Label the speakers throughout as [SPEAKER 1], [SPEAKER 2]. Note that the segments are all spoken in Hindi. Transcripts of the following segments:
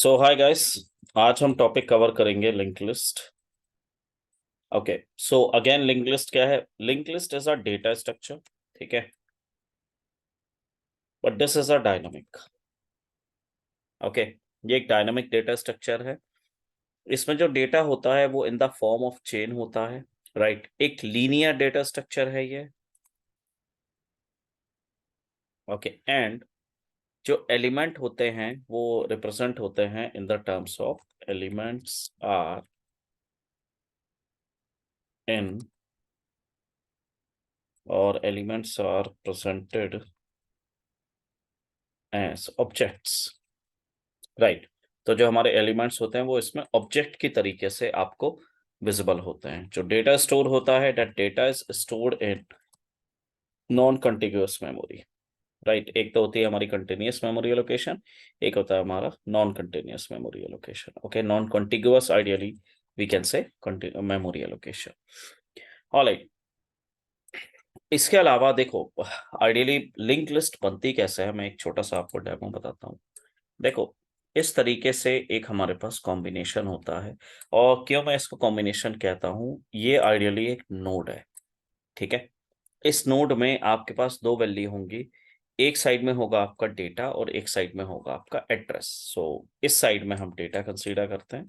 [SPEAKER 1] सो हाय गाइस, आज हम टॉपिक कवर करेंगे link list. Okay, so again link list क्या है? Link list is a data structure, ठीक है, but this is a dynamic. Okay, ये एक डायनामिक डेटा स्ट्रक्चर है। इसमें जो डेटा होता है वो in the form of chain होता है, राइट एक लीनियर डेटा स्ट्रक्चर है ये। ओके, एंड जो एलिमेंट होते हैं वो रिप्रेजेंट होते हैं in the terms of elements are in और elements are presented as objects, right. तो जो हमारे एलिमेंट्स होते हैं वो इसमें ऑब्जेक्ट की तरीके से आपको विजिबल होते हैं। जो डेटा स्टोर होता है, that data is stored in non continuous memory, right. एक तो होती है हमारी कंटिन्यूअस मेमोरी एलोकेशन, एक होता है हमारा non continuous memory allocation. Okay, non continuous ideally we can say memory allocation. Alright, इसके अलावा देखो, आइडियली लिंक लिस्ट बनती कैसे है, मैं एक छोटा सा आपको डेमो बताता हूँ। देखो, इस तरीके से एक हमारे पास कॉम्बिनेशन होता है। और क्यों मैं इसको कॉम्बिनेशन कहता हूँ, ये आइडियली एक नोड है, ठीक है। इस नोड में आपके पास दो वैल्यू होंगी। एक साइड में होगा आपका डेटा और एक साइड में होगा आपका एड्रेस। सो इस साइड में हम डेटा कंसीडर करते हैं,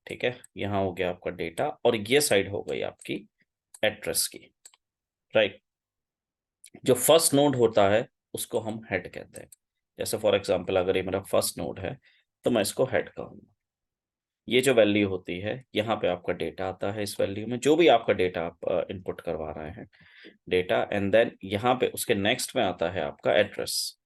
[SPEAKER 1] ठीक है। यहाँ हो गया आपका डेटा और ये साइड हो गई आपकी एड्रेस की, राइट। जो फर्स्ट नोड होता है उसको हम हेड कहते हैं। जैसे फॉर एग्जांपल अगर ये मेरा फर्स्ट नोड है तो मैं इसको हेड कहूंगा। ये जो वैल्यू होती है, यहाँ पे आपका डेटा आता है। इस वैल्यू में जो भी आपका डेटा आप इनपुट करवा रहे हैं, डेटा, एंड देन यहाँ पे उसके नेक्स्ट में आता है आपका एड्रेस।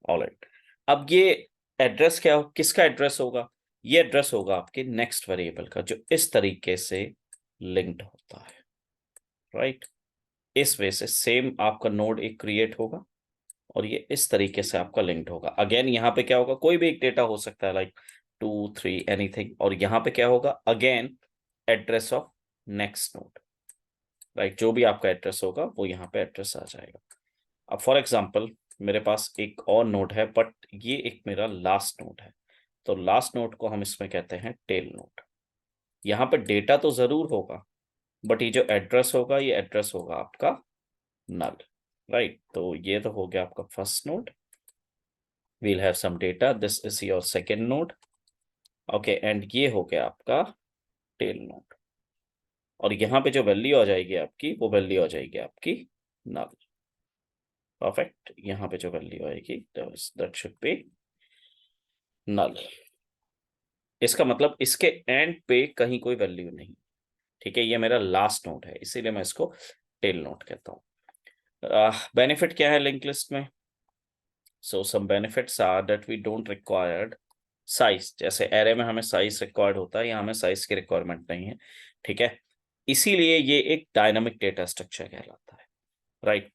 [SPEAKER 1] ऑलराइट, अब ये एड्रेस क्या किसका एड्रेस होगा? ये एड्रेस होगा आपके नेक्स्ट वेरिएबल का, जो इस तरीके से लिंक्ड होता है, राइट। इस वे से सेम आपका नोड एक क्रिएट होगा और ये इस तरीके से आपका लिंक्ड होगा। अगेन यहाँ पे क्या होगा, कोई भी एक डेटा हो सकता है, लाइक 2 3 एनीथिंग। और यहाँ पे क्या होगा, again address of next node, right. जो भी आपका एड्रेस होगा वो यहाँ पे एड्रेस आ जाएगा। अब फॉर एग्जाम्पल मेरे पास एक और नोड है, बट ये एक मेरा लास्ट नोड है। तो लास्ट नोड को हम इसमें कहते हैं टेल नोड। यहाँ पे डेटा तो जरूर होगा, बट ये जो एड्रेस होगा, ये एड्रेस होगा आपका नल, राइट। तो ये तो हो गया आपका first node. we'll have some data, this is your second node, okay, and ये हो गया आपका टेल नोड। और यहाँ पे जो वैल्यू आ जाएगी आपकी, वो वैल्यू आ जाएगी आपकी नल। परफेक्ट, यहाँ पे जो वैल्यू आएगी दैट शुड बी नल। इसका मतलब इसके एंड पे कहीं कोई वैल्यू नहीं, ठीक है। ये मेरा लास्ट नोड है, इसीलिए मैं इसको टेल नोड कहता हूँ। बेनिफिट क्या है लिंक लिस्ट में? So some benefits are that we don't required size. जैसे एरे में हमें साइज रिक्वायर्ड होता है, यहाँ हमें साइज की रिक्वायरमेंट नहीं है, ठीक है। इसीलिए ये एक डायनामिक डेटा स्ट्रक्चर कहलाता है, right.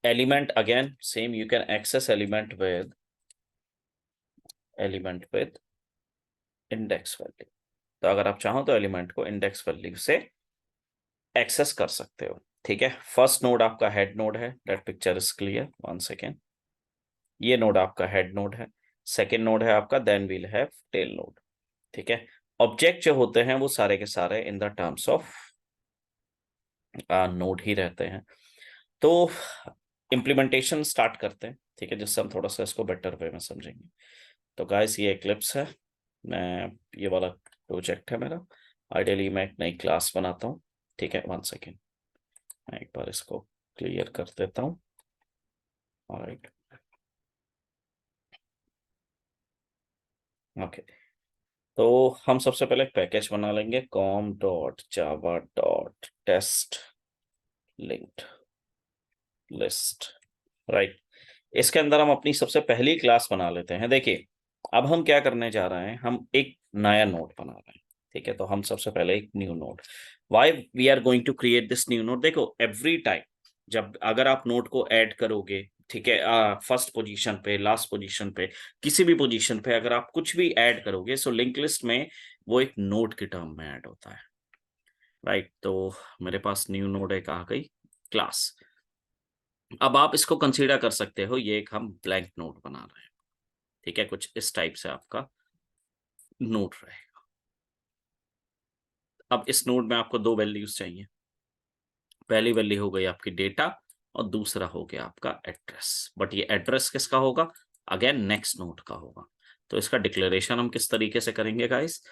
[SPEAKER 1] Element again same, you can access element with index value. तो अगर आप चाहो तो एलिमेंट को इंडेक्स वैल्यू से एक्सेस कर सकते हो, ठीक है। फर्स्ट नोड आपका हेड नोड है, that picture is clear, one second. ये नोड आपका हेड नोड है, सेकेंड नोड है आपका, then we'll have tail node, ठीक है। ऑब्जेक्ट जो होते हैं वो सारे के सारे in the terms of node ही रहते हैं। तो इम्प्लीमेंटेशन स्टार्ट करते हैं, ठीक है, जिससे हम थोड़ा सा इसको बेटर वे में समझेंगे। तो गाइस, ये एक्लिप्स है, मैं ये वाला प्रोजेक्ट है मेरा। आइडियली मैं एक नई क्लास बनाता हूँ, ठीक है। वन सेकेंड, मैं एक बार इसको क्लियर कर देता हूँ। Alright, okay. तो हम सबसे पहले एक पैकेज बना लेंगे, com.java.test linked list, राइट। इसके अंदर हम अपनी सबसे पहली क्लास बना लेते हैं। देखिए, अब हम क्या करने जा रहे हैं, हम एक नया नोड बना रहे हैं, ठीक है। तो हम सबसे पहले एक new node, why we are going to create this new node. देखो, एवरी टाइम जब अगर आप नोड को ऐड करोगे, ठीक है, फर्स्ट पोजीशन पे, लास्ट पोजीशन पे, किसी भी पोजीशन पे अगर आप कुछ भी ऐड करोगे, सो लिंक लिस्ट में वो एक नोड के टर्म में ऐड होता है, राइट। तो मेरे पास न्यू नोड एक आ गई क्लास। अब आप इसको कंसीडर कर सकते हो, ये एक हम ब्लैंक नोट बना रहे हैं, ठीक है, कुछ इस टाइप से आपका नोड रहेगा। अब इस नोड में आपको दो वैल्यूज चाहिए, पहली वैल्यू हो गई आपकी डेटा और दूसरा हो गया आपका एड्रेस। बट ये एड्रेस किसका होगा, अगेन नेक्स्ट नोड का होगा। तो इसका डिक्लेरेशन हम किस तरीके से करेंगे गाइस,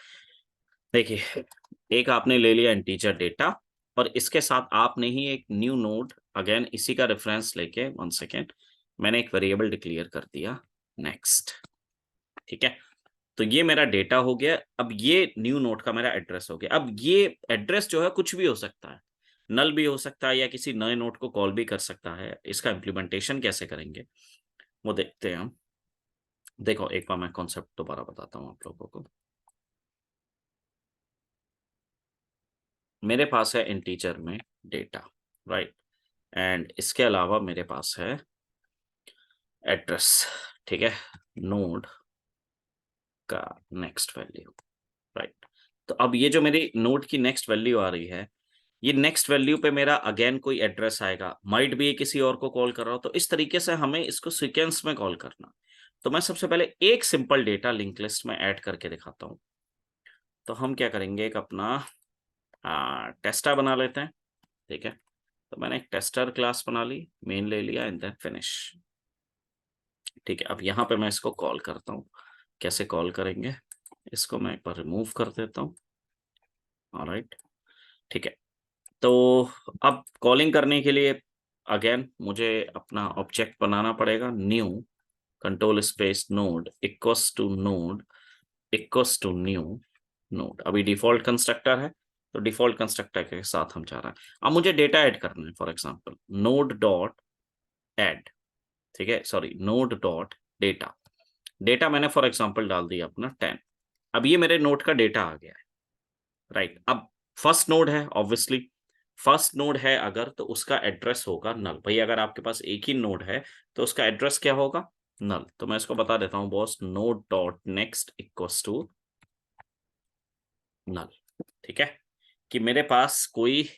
[SPEAKER 1] देखिए एक आपने ले लिया इंटीजर डेटा और इसके साथ आपने ही एक न्यू नोड, अगेन इसी का रेफरेंस लेके 1 सेकेंड मैंने एक वेरिएबल डिक्लेयर कर दिया नेक्स्ट। ठीक है, तो ये मेरा डेटा हो गया। अब ये न्यू नोड का मेरा एड्रेस हो गया। अब ये एड्रेस जो है कुछ भी हो सकता है, नल भी हो सकता है या किसी नए नोड को कॉल भी कर सकता है। इसका इम्प्लीमेंटेशन कैसे करेंगे वो देखते हैं हम। देखो एक बार मैं कॉन्सेप्ट दोबारा बताता हूँ आप लोगों को। मेरे पास है इंटीजर में डेटा, राइट, एंड इसके अलावा मेरे पास है एड्रेस। ठीक है, नोड का नेक्स्ट वैल्यू, राइट। तो अब ये जो मेरी नोड की नेक्स्ट वैल्यू आ रही है, ये नेक्स्ट वैल्यू पे मेरा अगेन कोई एड्रेस आएगा, माइट भी किसी और को कॉल कर रहा हो। तो इस तरीके से हमें इसको सीक्वेंस में कॉल करना। तो मैं सबसे पहले एक सिंपल डेटा लिंक लिस्ट में ऐड करके दिखाता हूं। तो हम क्या करेंगे, एक अपना टेस्टर बना लेते हैं। ठीक है, तो मैंने एक टेस्टर क्लास बना ली, मेन ले लिया एंड देन फिनिश। ठीक है, अब यहाँ पे मैं इसको कॉल करता हूँ। कैसे कॉल करेंगे, इसको मैं एक बार रिमूव कर देता हूँ। ऑलराइट, ठीक है। तो अब कॉलिंग करने के लिए अगेन मुझे अपना ऑब्जेक्ट बनाना पड़ेगा। New control space node equals to node equals to new node. अभी डिफॉल्ट कंस्ट्रक्टर है, तो डिफॉल्ट कंस्ट्रक्टर के साथ हम जा रहे हैं। अब मुझे डेटा ऐड करना है, for example node dot add. ठीक है, sorry, node dot data. Data मैंने फॉर एग्जांपल डाल दिया अपना 10। अब ये मेरे नोड का डेटा आ गया है, राइट। अब फर्स्ट नोड है, ऑब्वियसली फर्स्ट नोड है अगर, तो उसका एड्रेस होगा नल। भाई अगर आपके पास एक ही नोड है तो उसका एड्रेस क्या होगा, नल। तो मैं इसको बता देता हूं boss, node dot next equals to null. ठीक है, कि मेरे पास कोई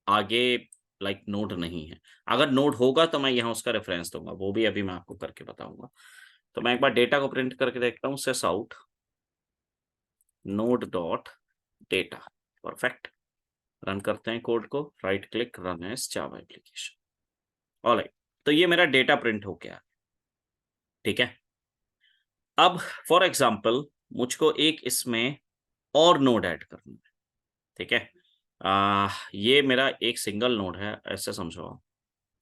[SPEAKER 1] आगे लाइक नोड नहीं है। अगर नोड होगा तो मैं यहाँ उसका रेफरेंस दूंगा, वो भी अभी मैं आपको करके बताऊंगा। तो मैं एक बार डेटा को प्रिंट करके देखता हूँ, sys out node dot data. Perfect, run करते हैं कोड को, right click, run as Java application. Alright, तो ये मेरा डेटा प्रिंट हो गया। ठीक है, अब फॉर एग्जांपल मुझको एक इसमें और नोड ऐड करना है। ठीक है, ये मेरा एक सिंगल नोड है, ऐसे समझो आप,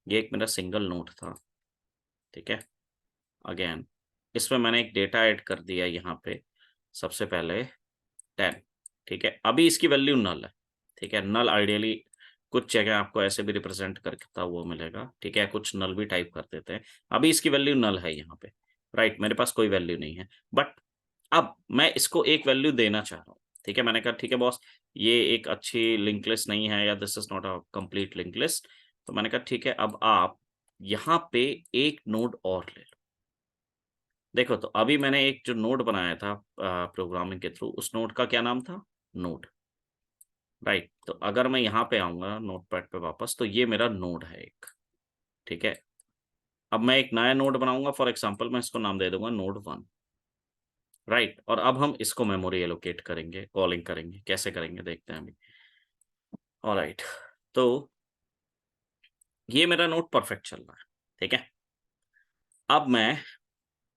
[SPEAKER 1] ये एक मेरा सिंगल नोड था। ठीक है, अगेन इसमें मैंने एक डेटा ऐड कर दिया यहाँ पे, सबसे पहले 10। ठीक है, अभी इसकी वैल्यू नल है। ठीक है, नल आइडियली कुछ जगह आपको ऐसे भी रिप्रेजेंट करता हुआ मिलेगा। ठीक है, कुछ नल भी टाइप कर देते हैं। अभी इसकी वैल्यू नल है यहाँ पे, राइट, मेरे पास कोई वैल्यू नहीं है। बट अब मैं इसको एक वैल्यू देना चाह रहा हूँ। ठीक है, मैंने कहा ठीक है बॉस, ये एक अच्छी लिंक लिस्ट नहीं है, या this is not a complete link list. तो मैंने कहा ठीक है, अब आप यहाँ पे एक नोड और ले लो। देखो, तो अभी मैंने एक जो नोड बनाया था प्रोग्रामिंग के थ्रू, उस नोड का क्या नाम था, नोड, राइट। तो अगर मैं यहाँ पे आऊंगा नोटपैड पे वापस, तो ये मेरा नोड है एक। ठीक है, अब मैं एक नया नोड बनाऊंगा, फॉर एग्जांपल मैं इसको नाम दे दूंगा नोड 1, राइट। और अब हम इसको मेमोरी एलोकेट करेंगे, कॉलिंग करेंगे, कैसे करेंगे देखते हैं अभी। ऑलराइट, तो ये मेरा नोड परफेक्ट चल रहा है। ठीक है, अब मैं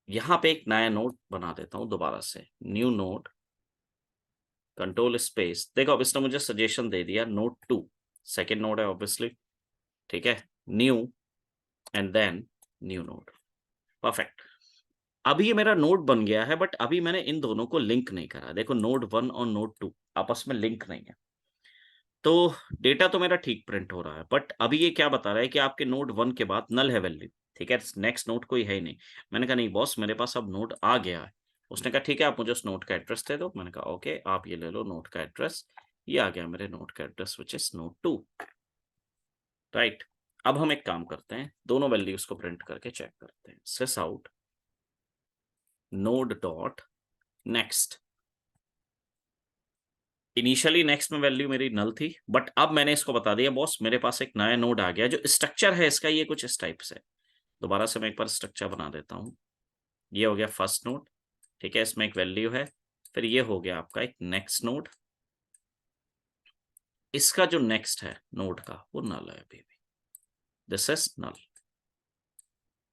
[SPEAKER 1] यहाँ पे एक नया नोड बना देता हूँ दोबारा से, न्यू नोड कंट्रोल स्पेस। देखो अब इसने मुझे सजेशन दे दिया नोड 2, सेकेंड नोड है ऑब्वियसली। ठीक है, new and then new node. Perfect, अभी ये मेरा नोड बन गया है, बट अभी मैंने इन दोनों को लिंक नहीं करा। देखो नोड 1 और नोड 2 आपस में लिंक नहीं है। तो डेटा तो मेरा ठीक प्रिंट हो रहा है, बट अभी ये क्या बता रहा है कि आपके नोड 1 के बाद नल है वैल्यू। ठीक है, नेक्स्ट नोड कोई है ही नहीं। मैंने कहा नहीं बॉस, मेरे पास अब नोड आ गया है। उसने कहा ठीक है, आप मुझे उस नोड का एड्रेस दे दो। मैंने कहा ओके, आप ये ले लो नोड का एड्रेस। ये आ गया मेरे नोड का address which is node 2, right. अब हम एक काम करते हैं, दोनों वैल्यूज को प्रिंट करके चेक करते हैं। Sys out node dot next. Initially next में वैल्यू मेरी नल थी, बट अब मैंने इसको बता दिया बॉस, मेरे पास एक नया नोड आ गया। जो स्ट्रक्चर है इसका, ये कुछ इस टाइप से। दोबारा से मैं एक बार स्ट्रक्चर बना देता हूं। ये हो गया फर्स्ट नोड, ठीक है, इसमें एक वैल्यू है। फिर ये हो गया आपका एक नेक्स्ट नोड, इसका जो नेक्स्ट है नोड का वो नल है अभी भी, दिस इज नल,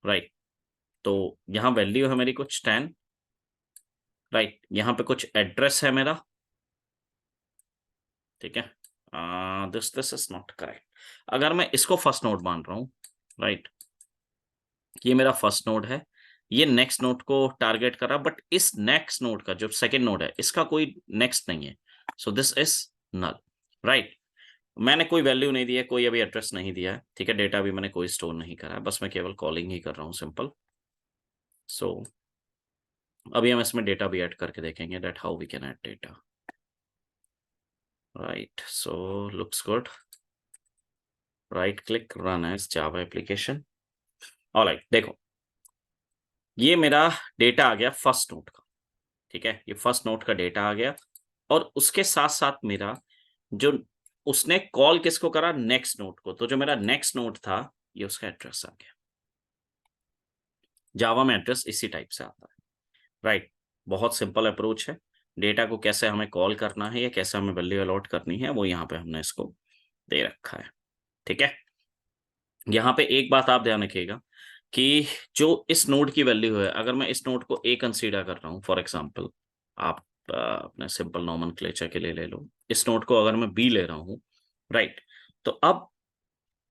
[SPEAKER 1] राइट। तो यहां वैल्यू है मेरी कुछ 10, राइट। यहां पे कुछ एड्रेस है मेरा, ठीक है। This is not correct. अगर मैं इसको फर्स्ट नोड मान रहा हूं, राइट, ये मेरा फर्स्ट नोड है, ये नेक्स्ट नोड को टारगेट कर रहा, बट इस नेक्स्ट नोड का जो सेकंड नोड है इसका कोई नेक्स्ट नहीं है, so this is null, right. मैंने कोई वैल्यू नहीं दिया, कोई अभी एड्रेस नहीं दिया है, ठीक है, डेटा भी मैंने कोई स्टोर नहीं करा है, बस मैं केवल कॉलिंग ही कर रहा हूँ, सिंपल। सो अभी हम इसमें डेटा भी ऐड करके देखेंगे that how we can add data, right. So looks good, right click run as Java application. Alright, देखो ये मेरा डेटा आ गया फर्स्ट नोड का, ठीक है, ये फर्स्ट नोड का डेटा आ गया, और उसके साथ साथ मेरा जो उसने कॉल किसको करा, नेक्स्ट नोड को, तो जो मेरा नेक्स्ट नोड था ये उसका एड्रेस आ गया। जावा में एड्रेस इसी टाइप से आता है, राइट। बहुत सिंपल अप्रोच है, डेटा को कैसे हमें कॉल करना है या कैसे हमें वैल्यू अलॉट करनी है वो यहाँ पे हमने इसको दे रखा है, ठीक है। यहाँ पे एक बात आप ध्यान रखिएगा कि जो इस नोड की वैल्यू है, अगर मैं इस नोड को ए कंसीडर कर रहा हूँ, फॉर एग्जांपल आप अपने सिंपल नोमेनक्लेचर के लिए ले लो, इस नोड को अगर मैं बी ले रहा हूँ, राइट, तो अब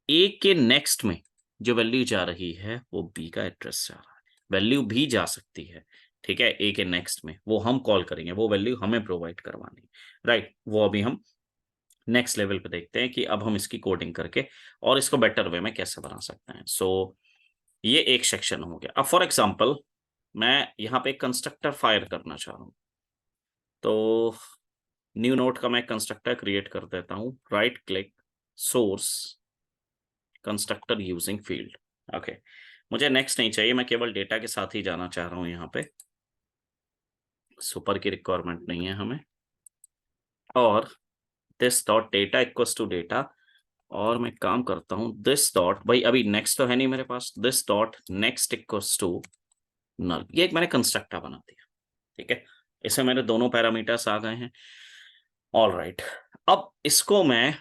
[SPEAKER 1] ए के नेक्स्ट में जो वैल्यू जा रही है वो बी का एड्रेस जा रहा है। वैल्यू भी जा सकती है, ठीक है, ए के नेक्स्ट में, वो हम कॉल करेंगे, वो वैल्यू हमें प्रोवाइड करवानी है, राइट। वो अभी हम नेक्स्ट लेवल पे देखते हैं कि अब हम इसकी कोडिंग करके और इसको बेटर वे में कैसे बना सकते हैं। सो ये एक सेक्शन हो गया। अब फॉर एग्जांपल मैं यहाँ पे एक कंस्ट्रक्टर फायर करना चाह रहा हूँ, तो न्यू नोड का मैं कंस्ट्रक्टर क्रिएट कर देता हूँ, right click, source, constructor using field, okay. मुझे नेक्स्ट नहीं चाहिए, मैं केवल डेटा के साथ ही जाना चाह रहा हूँ, यहाँ पे सुपर की रिक्वायरमेंट नहीं है हमें। और this dot data equals to data, और मैं काम करता हूँ दिस डॉट, भाई अभी नेक्स्ट तो है नहीं मेरे पास, this dot next equals to null, ये एक मैंने कंस्ट्रक्टर बना दिया, ठीक है। इसमें मेरे दोनों पैरामीटर्स आ गए हैं, ऑल राइट। अब इसको मैं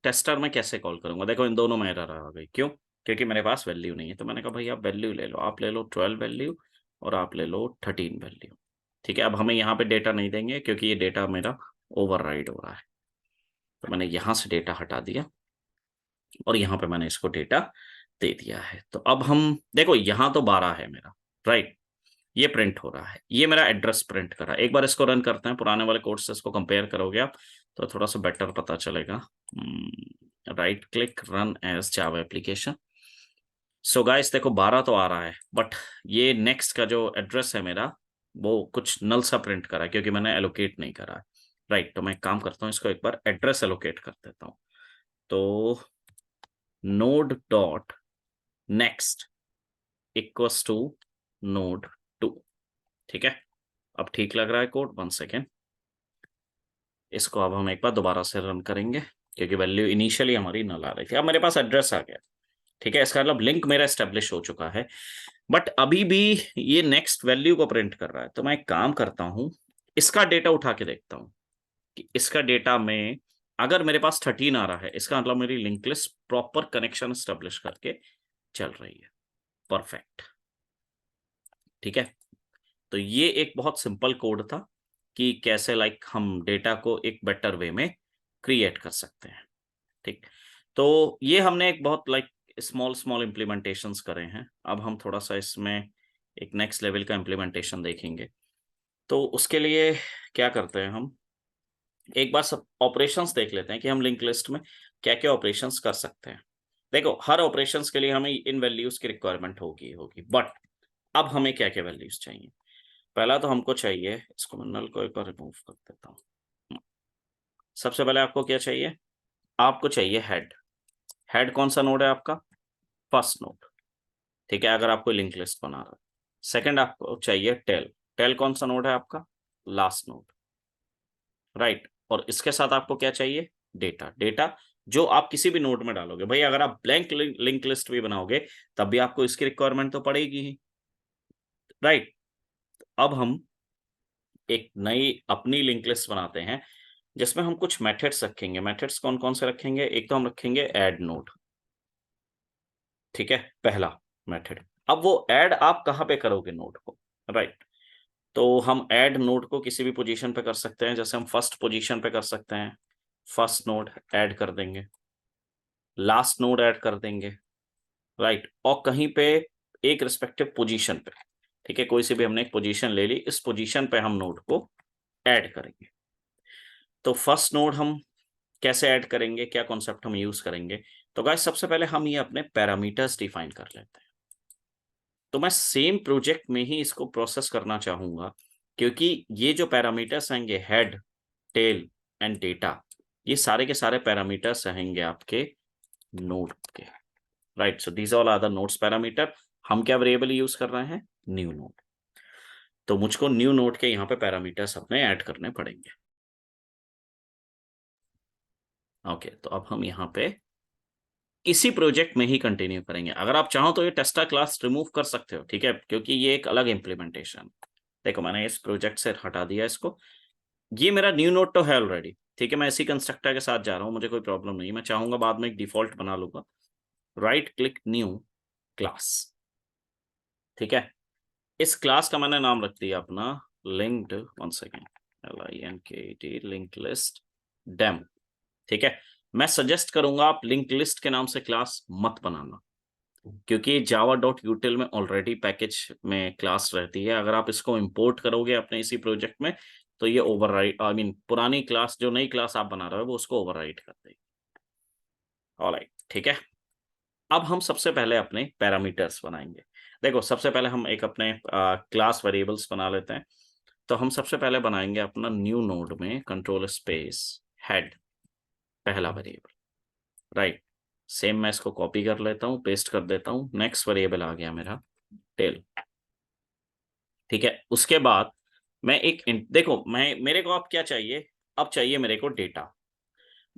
[SPEAKER 1] टेस्टर में कैसे कॉल करूंगा, देखो इन दोनों में एरर आ गई, क्यों, क्योंकि मेरे पास वैल्यू नहीं है। तो मैंने कहा भाई आप वैल्यू ले लो, आप ले लो 12 वैल्यू और आप ले लो 13 वैल्यू, ठीक है। अब हमें यहाँ पे डेटा नहीं देंगे क्योंकि ये डेटा मेरा ओवरराइड हो रहा है, तो मैंने यहाँ से डेटा हटा दिया और यहाँ पे मैंने इसको डेटा दे दिया है। तो अब हम देखो यहाँ तो 12 है मेरा, राइट, ये प्रिंट हो रहा है, ये मेरा एड्रेस प्रिंट कर रहा है। एक बार इसको रन करते हैं, पुराने वाले कोड से इसको कंपेयर करोगे आप तो थोड़ा सा बेटर पता चलेगा। Right click run as Java application. So guys देखो 12 तो आ रहा है, बट ये नेक्स्ट का जो एड्रेस है मेरा वो कुछ नल सा प्रिंट करा है क्योंकि मैंने एलोकेट नहीं करा है, राइट। तो मैं काम करता हूँ, इसको एक बार एड्रेस एलोकेट कर देता हूँ। तो node dot next equals to node 2, ठीक है। अब ठीक लग रहा है कोड, 1 सेकेंड, इसको अब हम एक बार दोबारा से रन करेंगे क्योंकि वैल्यू इनिशियली हमारी नल आ रही थी। अब मेरे पास एड्रेस आ गया, ठीक है, इसका मतलब लिंक मेरा एस्टेब्लिश हो चुका है, बट अभी भी ये नेक्स्ट वैल्यू को प्रिंट कर रहा है। तो मैं एक काम करता हूं, इसका डेटा उठा के देखता हूं कि इसका डेटा में अगर मेरे पास 13 आ रहा है, इसका मतलब मेरी link list proper connection establish करके चल रही है, परफेक्ट, ठीक है। तो ये एक बहुत सिंपल कोड था कि कैसे लाइक हम डेटा को एक बेटर वे में क्रिएट कर सकते हैं, ठीक। तो ये हमने एक बहुत लाइक स्मॉल स्मॉल इम्प्लीमेंटेशंस करे हैं। अब हम थोड़ा सा इसमें एक नेक्स्ट लेवल का इम्प्लीमेंटेशन देखेंगे। तो उसके लिए क्या करते हैं, हम एक बार सब ऑपरेशंस देख लेते हैं कि हम लिंक लिस्ट में क्या क्या ऑपरेशंस कर सकते हैं। देखो हर ऑपरेशंस के लिए हमें इन वैल्यूज की रिक्वायरमेंट होगी होगी, बट अब हमें क्या क्या वैल्यूज चाहिए। पहला तो हमको चाहिए, इसको मैं नल को एक बार रिमूव कर देता हूँ। सबसे पहले आपको क्या चाहिए, आपको चाहिए हेड। हेड कौन सा नोड है आपका, फर्स्ट नोड, ठीक है, अगर आप कोई लिंक लिस्ट बना रहे हो। सेकंड आपको चाहिए टेल, टेल कौन सा नोड है आपका, लास्ट नोड, राइट। और इसके साथ आपको क्या चाहिए, डेटा, डेटा जो आप किसी भी नोड में डालोगे। भाई अगर आप ब्लैंक लिंक लिस्ट भी बनाओगे तब भी आपको इसकी रिक्वायरमेंट तो पड़ेगी ही, राइट। अब हम एक नई अपनी लिंक लिस्ट बनाते हैं जिसमें हम कुछ मेथड्स रखेंगे। मेथड्स कौन कौन से रखेंगे? एक तो हम रखेंगे ऐड नोड, ठीक है, पहला मेथड। अब वो ऐड आप कहाँ पे करोगे नोड को, राइट? तो हम ऐड नोड को किसी भी पोजीशन पे कर सकते हैं। जैसे हम फर्स्ट पोजीशन पे कर सकते हैं, फर्स्ट नोड ऐड कर देंगे, लास्ट नोड ऐड कर देंगे, राइट? और कहीं पे एक रिस्पेक्टिव पोजीशन पे, ठीक है, कोई सी भी हमने एक पोजीशन ले ली, इस पोजीशन पे हम नोड को ऐड करेंगे। तो फर्स्ट नोड हम कैसे ऐड करेंगे, क्या कॉन्सेप्ट हम यूज करेंगे? तो गाइस सबसे पहले हम ये अपने पैरामीटर्स डिफाइन कर लेते हैं। तो मैं सेम प्रोजेक्ट में ही इसको प्रोसेस करना चाहूंगा, क्योंकि ये जो पैरामीटर्स आएंगे, हेड, टेल एंड डेटा, ये सारे के सारे पैरामीटर्स रहेंगे आपके नोड के, right? So these all are the nodes parameter. हम क्या वेरिएबल यूज कर रहे हैं? New node. तो मुझको न्यू नोड के यहाँ पे पैरामीटर्स अपने ऐड करने पड़ेंगे। ओके, तो अब हम यहाँ पे इसी प्रोजेक्ट में ही कंटिन्यू करेंगे। अगर आप चाहो तो ये टेस्टा क्लास रिमूव कर सकते हो, ठीक है, क्योंकि ये एक अलग इम्प्लीमेंटेशन। देखो मैंने इस प्रोजेक्ट से हटा दिया इसको। ये मेरा न्यू नोड तो है ऑलरेडी, ठीक है, मैं इसी कंस्ट्रक्टर के साथ जा रहा हूँ, मुझे कोई प्रॉब्लम नहीं। मैं चाहूंगा बाद में एक डिफॉल्ट बना लूंगा, राइट क्लिक न्यू क्लास, ठीक है। इस क्लास का मैंने नाम रख दिया अपना linked, one second, LINKED, link list demo, ठीक है। मैं सजेस्ट करूंगा आप लिंक लिस्ट के नाम से क्लास मत बनाना, क्योंकि जावा डॉट यूटिल में ऑलरेडी पैकेज में क्लास रहती है। अगर आप इसको इंपोर्ट करोगे अपने इसी प्रोजेक्ट में, तो ये ओवरराइट, आई मीन पुरानी क्लास, जो नई क्लास आप बना रहे हो, वो उसको ओवरराइट कर देगी। ऑलराइट, ठीक है। अब हम सबसे पहले अपने पैरामीटर्स बनाएंगे। देखो सबसे पहले हम एक अपने क्लास वेरिएबल्स बना लेते हैं। तो हम सबसे पहले बनाएंगे अपना न्यू नोड में कंट्रोल स्पेस हेड, पहला वेरिएबल, राइट। सेम मैं इसको कॉपी कर लेता हूँ, पेस्ट कर देता हूँ। नेक्स्ट वेरिएबल आ गया मेरा टेल, ठीक है। उसके बाद मैं देखो मैं, मेरे को अब क्या चाहिए? अब चाहिए मेरे को डेटा।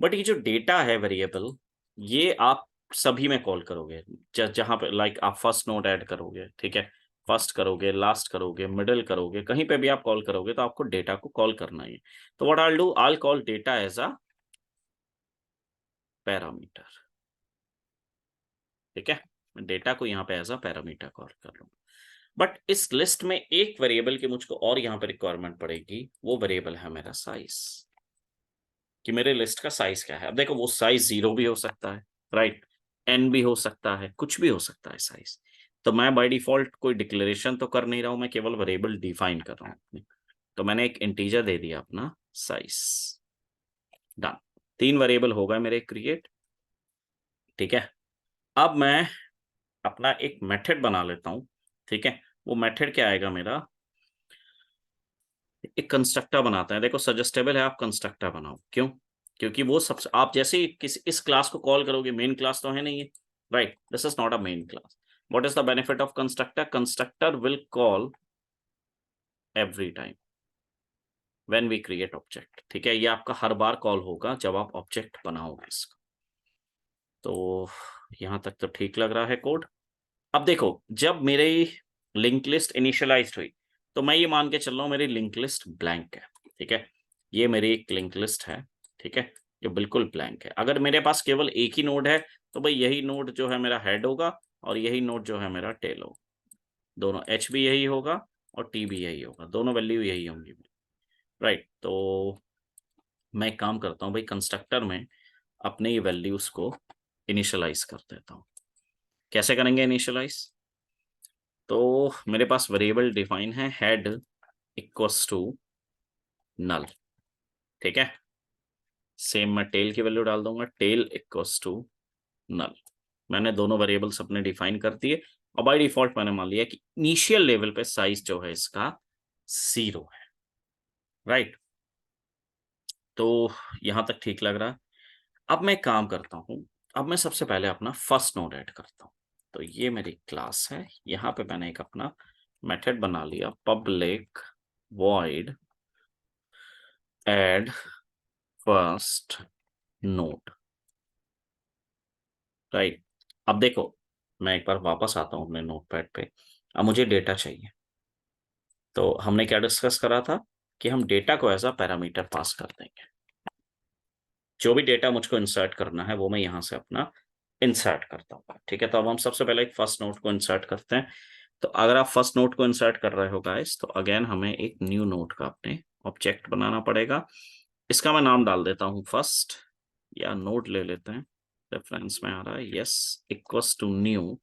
[SPEAKER 1] बट ये जो डेटा है वेरिएबल, ये आप सभी में कॉल करोगे। जहां पे लाइक आप फर्स्ट नोड ऐड करोगे, ठीक है, फर्स्ट करोगे, लास्ट करोगे, मिडिल करोगे, कहीं पे भी आप कॉल करोगे तो आपको डेटा को कॉल करना ही है। तो what I do, I call data as a parameter, ठीक है। मैं डेटा को यहाँ पे एज अ पैरामीटर कॉल कर लूँ। बट इस लिस्ट में एक वेरिएबल की मुझको और यहाँ पे रिक्वायरमेंट पड़ेगी। वो वेरिएबल है मेरा साइज, कि मेरे लिस्ट का साइज क्या है। अब देखो वो साइज 0 भी हो सकता है, राइट, n भी हो सकता है, कुछ भी हो सकता है साइज। तो मैं बाय डिफॉल्ट कोई डिक्लेरेशन तो कर नहीं रहा हूं, मैं केवल वेरिएबल डिफाइन कर रहा हूं। तो मैंने एक इंटीजर दे दिया अपना साइज, डन। 3 वेरिएबल हो गए मेरे क्रिएट, ठीक है। अब मैं अपना एक मेथड बना लेता हूं, ठीक है। वो मेथड क्या आएगा मेरा? एक कंस्ट्रक्टर बनाते हैं। देखो सजेस्टेबल है आप कंस्ट्रक्टर बनाओ, क्यों? क्योंकि वो सबसे, आप जैसे ही किसी इस क्लास को कॉल करोगे, मेन क्लास तो है नहीं है, right, this is not a main class. What is the benefit of constructor? Constructor will call every time when we create object, ठीक है। ये आपका हर बार कॉल होगा जब आप ऑब्जेक्ट बनाओगे इसका। तो यहां तक तो ठीक लग रहा है कोड। अब देखो जब मेरी लिंक लिस्ट इनिशियलाइज हुई, तो मैं ये मान के चल रहा हूँ मेरी लिंक लिस्ट ब्लैंक है, ठीक है। ये मेरी एक लिंक लिस्ट है, ठीक है, ये बिल्कुल ब्लैंक है। अगर मेरे पास केवल एक ही नोड है, तो भाई यही नोड जो है मेरा हेड होगा, और यही नोड जो है मेरा टेल होगा। दोनों एच भी यही होगा और टी भी यही होगा, दोनों वैल्यू यही होंगी, राइट। तो मैं एक काम करता हूँ भाई, कंस्ट्रक्टर में अपने ये वैल्यूज को इनिशियलाइज कर देता हूँ। कैसे करेंगे इनिशियलाइज? तो मेरे पास वेरिएबल डिफाइन है हेड इक्वल्स टू नल, ठीक है। सेम मैं टेल की वैल्यू डाल दूंगा, टेल इक्वल्स टू नल। मैंने दोनों वेरिएबल्स अपने डिफाइन कर दिए, और बाय डिफॉल्ट मैंने मान लिया कि इनिशियल लेवल पे साइज जो है इसका 0 है, राइट। तो यहां तक ठीक लग रहा है। अब मैं काम करता हूं, अब मैं सबसे पहले अपना फर्स्ट नोड ऐड करता हूं। तो ये मेरी क्लास है, यहां पे मैंने एक अपना मेथड बना लिया, public void add first node, right. अब देखो मैं एक बार वापस आता हूं अपने नोटपैड पे। अब मुझे डेटा चाहिए, तो हमने क्या डिस्कस करा था कि हम डेटा को एज अ पैरामीटर पास कर देंगे। जो भी डेटा मुझको इंसर्ट करना है वो मैं यहाँ से अपना इंसर्ट करता हूँ। ठीक है, तो अब हम सबसे पहले एक फर्स्ट नोड को इंसर्ट करते हैं। तो अगर आप फर्स्ट नोड को इंसर्ट कर रहे हो गाइस, तो अगेन हमें एक न्यू नोड का अपने ऑब्जेक्ट बनाना पड़ेगा। इसका मैं नाम डाल देता हूँ फर्स्ट, या नोड ले लेते हैं, रेफरेंस में आ रहा है, yes, equals to new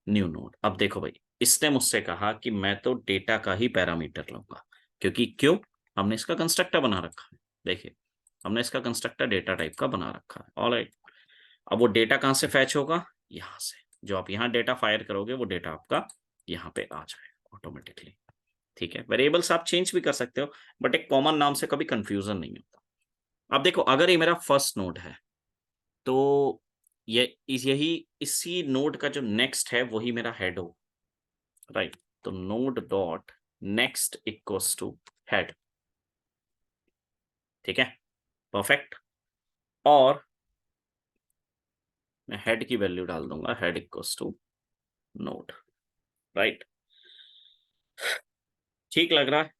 [SPEAKER 1] new node. अब देखो भाई, इसने मुझसे कहा कि मैं तो डेटा का ही पैरामीटर लूंगा, क्योंकि क्यों, हमने इसका कंस्ट्रक्टर बना रखा है। देखिए, हमने इसका कंस्ट्रक्टर डेटा टाइप का बना रखा है। ऑलराइट, अब वो डेटा कहाँ से फैच होगा, यहाँ से। जो आप यहाँ डेटा फायर करोगे वो डेटा आपका यहाँ पे आ जाएगा ऑटोमेटिकली। ठीक है, वेरिएबल्स आप चेंज भी कर सकते हो, बट एक कॉमन नाम से कभी कंफ्यूजन नहीं होता। अब देखो, अगर ये मेरा फर्स्ट नोड है, तो ये यही इसी नोड का जो नेक्स्ट है वही मेरा हेड हो, राइट। तो node dot next equals to head. ठीक है, परफेक्ट। और मैं हेड की वैल्यू डाल दूंगा, head equals to node, right. ठीक लग रहा है,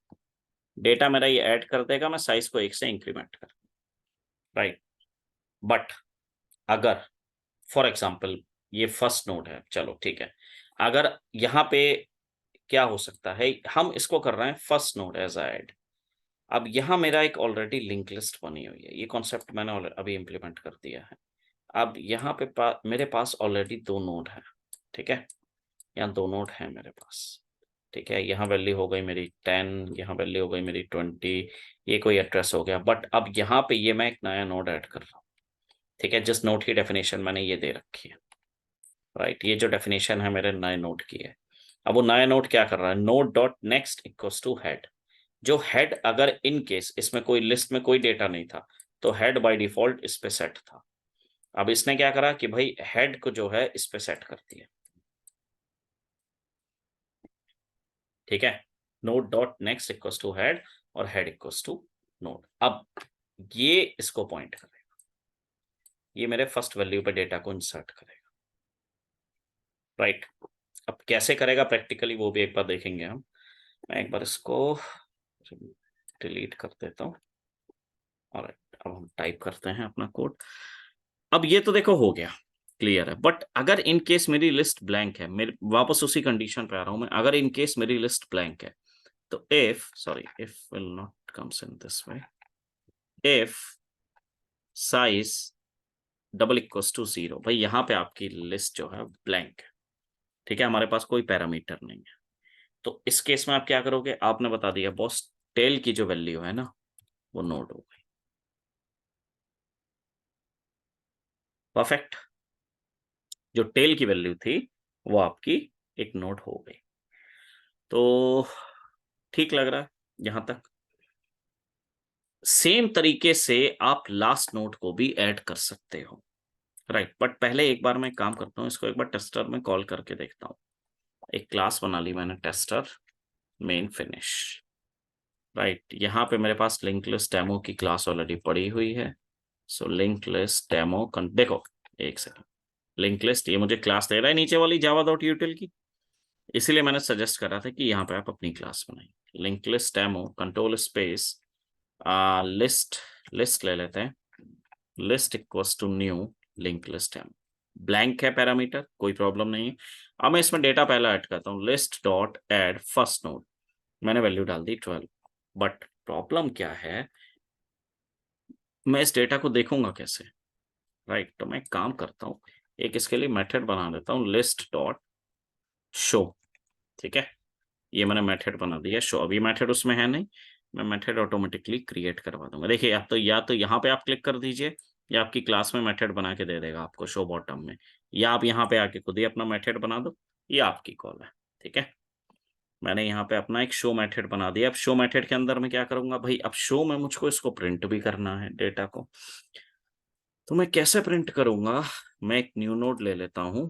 [SPEAKER 1] डेटा मेरा ये ऐड कर देगा, मैं साइज को 1 से इंक्रीमेंट कर, राइट। बट अगर फॉर एग्जाम्पल ये फर्स्ट नोड है, चलो ठीक है, अगर यहाँ पे क्या हो सकता है, हम इसको कर रहे हैं फर्स्ट नोड एज ऐड। अब यहाँ मेरा एक ऑलरेडी लिंक लिस्ट बनी हुई है, ये कॉन्सेप्ट मैंने अभी इम्प्लीमेंट कर दिया है। अब यहाँ पे मेरे पास ऑलरेडी 2 नोड है। ठीक है, यहाँ 2 नोड है मेरे पास। ठीक है, यहाँ वैल्यू हो गई मेरी 10, यहाँ वैल्यू हो गई मेरी 20, ये कोई एड्रेस हो गया। बट अब यहाँ पे ये मैं एक नया नोड ऐड कर रहा हूँ। ठीक है, जिस नोड की डेफिनेशन मैंने ये दे रखी है, राइट। ये जो डेफिनेशन है मेरे नए नोड की है। अब वो नया नोड क्या कर रहा है, node dot next equals to head. जो हेड, अगर इन केस इसमें कोई लिस्ट में कोई डेटा नहीं था, तो हेड बाय डिफॉल्ट इस पे सेट था। अब इसने क्या करा कि भाई हेड को जो है इस पे सेट कर दिया। ठीक है, node dot next equals to head और हेड इक्वल्स टू नोड। अब ये इसको पॉइंट करेगा, ये मेरे फर्स्ट वैल्यू पे डेटा को इंसर्ट करेगा, राइट। अब कैसे करेगा प्रैक्टिकली वो भी एक बार देखेंगे हम। मैं एक बार इसको डिलीट कर देता हूँ। और अब हम टाइप करते हैं अपना कोड। अब ये तो देखो हो गया, क्लियर है। बट अगर इन केस मेरी लिस्ट ब्लैंक है, मेरे वापस उसी कंडीशन पे आ रहा हूं मैं, अगर इन केस मेरी लिस्ट ब्लैंक है, तो if will not comes in this way, if size double equals to 0, भाई यहाँ पे आपकी लिस्ट जो है ब्लैंक है। ठीक है, हमारे पास कोई पैरामीटर नहीं है। तो इस केस में आप क्या करोगे, आपने बता दिया बॉस, टेल की जो वैल्यू है ना वो नोड हो गई। परफेक्ट, जो टेल की वैल्यू थी वो आपकी एक नोड हो गई। तो ठीक लग रहा है यहां तक। सेम तरीके से आप लास्ट नोड को भी ऐड कर सकते हो, राइट। बट पहले एक बार मैं काम करता हूँ, इसको एक बार टेस्टर में कॉल करके देखता हूँ। एक क्लास बना ली मैंने, टेस्टर मेन फिनिश, राइट। यहाँ पे मेरे पास लिंक लिस्ट डेमो की क्लास ऑलरेडी पड़ी हुई है। सो लिंक लिस्ट डेमो, देखो एक सेकंड, लिंक लिस्ट ये मुझे क्लास दे रहा है नीचे वाली जावा डॉट यूटिल की, इसीलिए मैंने सजेस्ट करा था कि यहाँ पे आप अपनी क्लास बनाइए। Link list demo control space list, list ले लेते हैं, list equals to new link list demo. Blank है पैरामीटर, कोई प्रॉब्लम नहीं है। अब मैं इसमें डेटा पहला ऐड करता हूँ, list dot add first node, मैंने वैल्यू डाल दी 12। बट प्रॉब्लम क्या है, मैं इस डेटा को देखूंगा कैसे, राइट। तो मैं एक काम करता हूँ, एक इसके लिए मेथड बना देता हूँ, लिस्ट डॉट शो। ठीक है, ये मैंने मेथड बना दिया शो। अभी मेथड उसमें है नहीं, मैं मेथड ऑटोमेटिकली क्रिएट करवा दूंगा। देखिए, आप तो या तो यहाँ पे आप क्लिक कर दीजिए, या आपकी क्लास में मेथड बना के दे देगा आपको शो बॉटम में, या आप यहाँ पे आके खुद ही अपना मेथड बना दो, ये आपकी कॉल है। ठीक है, मैंने यहाँ पे अपना एक शो मेथड बना दिया। अब शो मेथड के अंदर मैं क्या करूंगा भाई, अब शो में मुझको इसको प्रिंट भी करना है डेटा को। तो मैं कैसे प्रिंट करूंगा, मैं एक न्यू नोड ले लेता हूँ,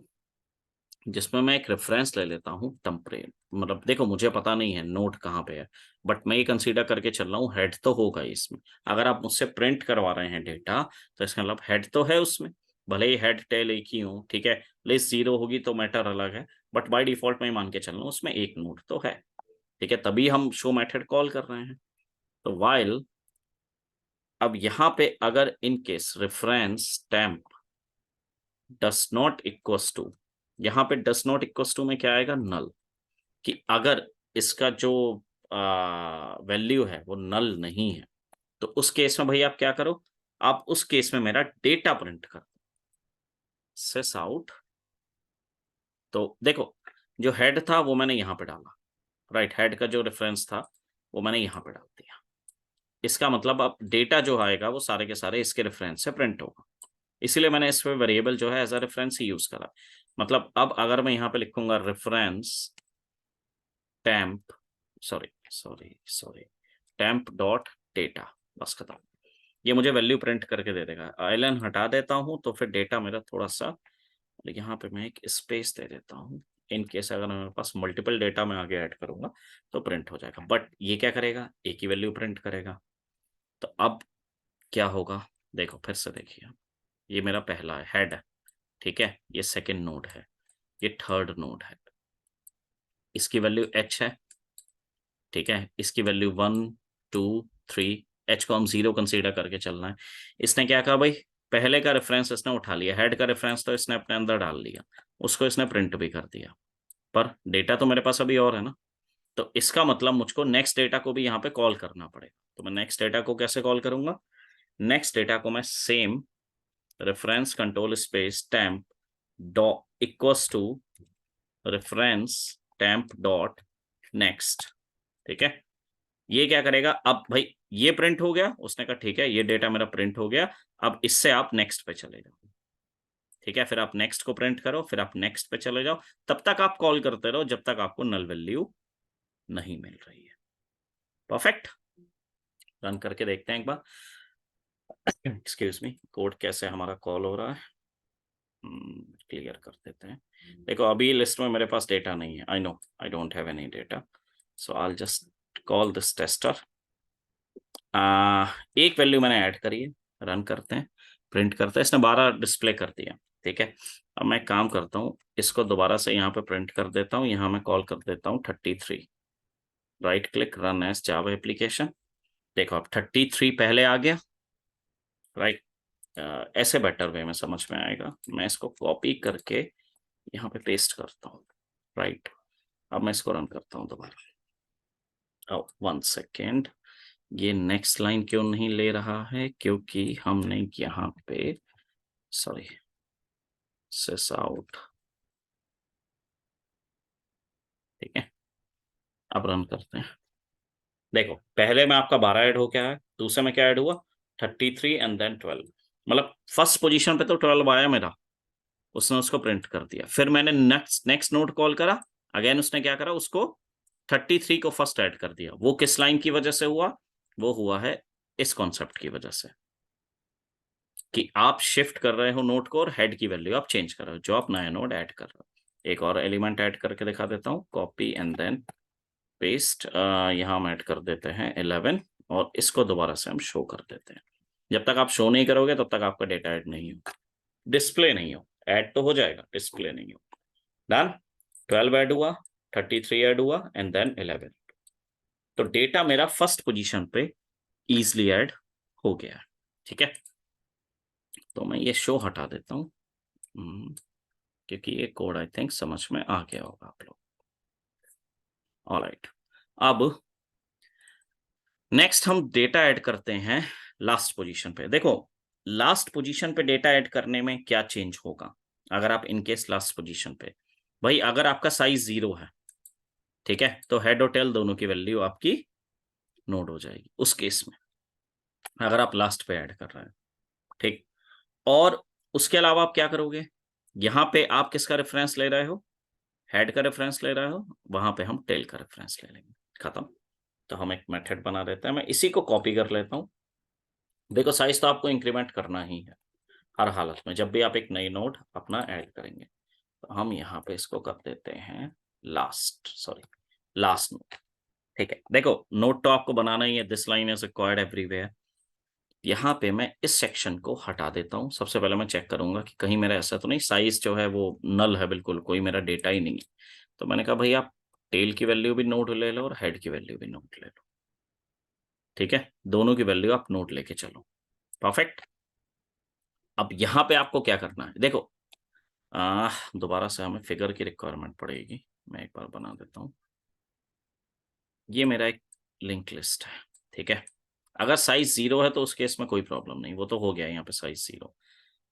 [SPEAKER 1] जिसमें मैं एक रेफरेंस ले लेता हूँ टेम्परेट। मतलब देखो, मुझे पता नहीं है नोड कहाँ पे है, बट मैं ये कंसीडर करके चल रहा हूँ हेड तो होगा ही इसमें। अगर आप मुझसे प्रिंट करवा रहे हैं डेटा, तो इसका मतलब हेड तो है उसमें, भले ही हेड टेल एक ही हो। ठीक है, लिस्ट 0 होगी तो मैटर अलग है, बट बाय डिफॉल्ट मैं मान के चल रहा हूँ उसमें एक नोड तो है। ठीक है, तभी हम शो मेथड कॉल कर रहे हैं। तो वाइल, अब यहां पे अगर in case reference temp does not equals to, यहां पे डस नॉट इक्वल्स टू में क्या आएगा, नल, कि अगर इसका जो वैल्यू है वो नल नहीं है, तो उस केस में भाई आप क्या करो, आप उस केस में मेरा डेटा प्रिंट कर दो, सिस आउट। तो देखो, जो हेड था वो मैंने यहां पे डाला, राइट, हेड का जो रेफरेंस था वो मैंने यहां पे डाल दिया। इसका मतलब अब डेटा जो आएगा वो सारे के सारे इसके रेफरेंस से प्रिंट होगा, इसीलिए मैंने इस पे वेरिएबल जो है एज अ रेफरेंस ही यूज करा। मतलब अब अगर मैं यहाँ पे लिखूंगा reference temp, sorry sorry sorry, temp dot data, बस खत्म, ये मुझे वैल्यू प्रिंट करके दे देगा। आइलन हटा देता हूं तो फिर डेटा मेरा थोड़ा सा, यहाँ पे मैं एक स्पेस दे देता हूँ, इन केस अगर मेरे पास मल्टीपल डेटा में आगे ऐड करूंगा तो प्रिंट हो जाएगा, बट ये क्या करेगा, एक ही वैल्यू प्रिंट करेगा। तो अब क्या होगा, देखो फिर से देखिए, ये मेरा पहला है, हेड है, ठीक है, ये सेकंड नोड है, ये थर्ड नोड है, इसकी वैल्यू h है, ठीक है, इसकी वैल्यू 1 2 3, h को हम 0 कंसीडर करके चलना है। इसने क्या कहा भाई, पहले का रेफरेंस इसने उठा लिया, हेड का रेफरेंस तो इसने अपने अंदर डाल लिया, उसको इसने प्रिंट भी कर दिया, पर डेटा तो मेरे पास अभी और है ना, तो इसका मतलब मुझको नेक्स्ट डेटा को भी यहाँ पे कॉल करना पड़ेगा। तो मैं नेक्स्ट डेटा को कैसे कॉल करूंगा, नेक्स्ट डेटा को मैं same reference control space temp dot equals to reference temp dot next, ठीक है, ये क्या करेगा, अब भाई ये प्रिंट हो गया, उसने कहा ठीक है ये डेटा मेरा प्रिंट हो गया, अब इससे आप नेक्स्ट पे चले जाओ, ठीक है, फिर आप नेक्स्ट को प्रिंट करो, फिर आप नेक्स्ट पे चले जाओ, तब तक आप कॉल करते रहो जब तक आपको नल वैल्यू नहीं मिल रही है। परफेक्ट, रन करके देखते हैं एक बार, एक्सक्यूज मी, कोड कैसे हमारा कॉल हो रहा है, क्लियर कर देते हैं। देखो अभी लिस्ट में मेरे पास डेटा नहीं है, I know I don't have any data, so I just call this tester. एक वैल्यू मैंने ऐड करी है, रन करते हैं, प्रिंट करते हैं, इसने 12 डिस्प्ले कर दिया, ठीक है। अब मैं काम करता हूँ, इसको दोबारा से यहाँ पे प्रिंट कर देता हूँ, यहाँ मैं कॉल कर देता हूँ 33, right click, run as Java application. देखो अब 33 पहले आ गया, राइट, ऐसे बेटर वे में समझ में आएगा, मैं इसको कॉपी करके यहाँ पे पेस्ट करता हूँ, राइट। अब मैं इसको रन करता हूँ दोबारा, 1 सेकेंड, ये नेक्स्ट लाइन क्यों नहीं ले रहा है, क्योंकि हमने यहाँ पे, सॉरी, सिस आउट, ठीक है, अब रन करते हैं। देखो पहले में आपका 12 ऐड हो गया है, दूसरे में क्या ऐड हुआ, 33 एंड देन 12, मतलब फर्स्ट पोजीशन पे तो 12 आया मेरा, उसने उसको प्रिंट कर दिया, फिर मैंने नेक्स्ट नेक्स्ट नोड कॉल करा, अगेन उसने क्या करा, उसको 33 को फर्स्ट ऐड कर दिया। वो किस लाइन की वजह से हुआ, वो हुआ है इस कॉन्सेप्ट की वजह से, कि आप शिफ्ट कर रहे हो नोड को और हेड की वैल्यू आप चेंज कर रहे हो, जो आप नया नोड ऐड कर रहे हो। एक और एलिमेंट ऐड करके दिखा देता हूँ, कॉपी एंड देन पेस्ट, यहाँ हम ऐड कर देते हैं 11, और इसको दोबारा से हम शो कर देते हैं। जब तक आप शो नहीं करोगे तब तक आपका डेटा ऐड नहीं हो, डिस्प्ले नहीं हो, ऐड तो हो जाएगा, डिस्प्ले नहीं हो। डन, 12 ऐड हुआ, 33 ऐड हुआ एंड देन 11, तो डेटा मेरा फर्स्ट पोजीशन पे इजिली ऐड हो गया है, ठीक है। तो मैं ये शो हटा देता हूँ, क्योंकि ये कोड आई थिंक समझ में आ गया होगा आप लोग। ऑलराइट, अब नेक्स्ट हम डेटा ऐड करते हैं लास्ट पोजीशन पे। देखो लास्ट पोजीशन पे डेटा ऐड करने में क्या चेंज होगा, अगर आप इनकेस लास्ट पोजीशन पे, भाई अगर आपका साइज 0 है, ठीक है, तो हेड और टेल दोनों की वैल्यू आपकी नोड हो जाएगी उस केस में, अगर आप लास्ट पे ऐड कर रहे हैं, ठीक। और उसके अलावा आप क्या करोगे, यहां पे आप किसका रेफरेंस ले रहे हो, हेड का रेफरेंस ले रहे हो, वहां पे हम टेल का रेफरेंस ले लेंगे, खत्म। तो हम एक मेथड बना देते हैं, मैं इसी को कॉपी कर लेता हूं। देखो साइज तो आपको इंक्रीमेंट करना ही है हर हालत में, जब भी आप एक नई नोड अपना ऐड करेंगे। तो हम यहाँ पे इसको कर देते हैं लास्ट नोड, ठीक है। देखो नोट तो आपको बनाना ही है, this line is required everywhere. यहाँ पे मैं इस सेक्शन को हटा देता हूँ, सबसे पहले मैं चेक करूंगा कि कहीं मेरा ऐसा तो नहीं साइज जो है वो नल है, बिल्कुल कोई मेरा डेटा ही नहीं है। तो मैंने कहा भाई आप टेल की वैल्यू भी नोट ले लो और हेड की वैल्यू भी नोट ले लो, ठीक है, दोनों की वैल्यू आप नोट लेके चलो। परफेक्ट। अब यहां पे आपको क्या करना है, देखो दोबारा से हमें फिगर की रिक्वायरमेंट पड़ेगी, मैं एक बार बना देता हूं। ये मेरा एक लिंक लिस्ट है, ठीक है। अगर साइज 0 है तो उस केस में कोई प्रॉब्लम नहीं, वो तो हो गया यहाँ पे साइज 0।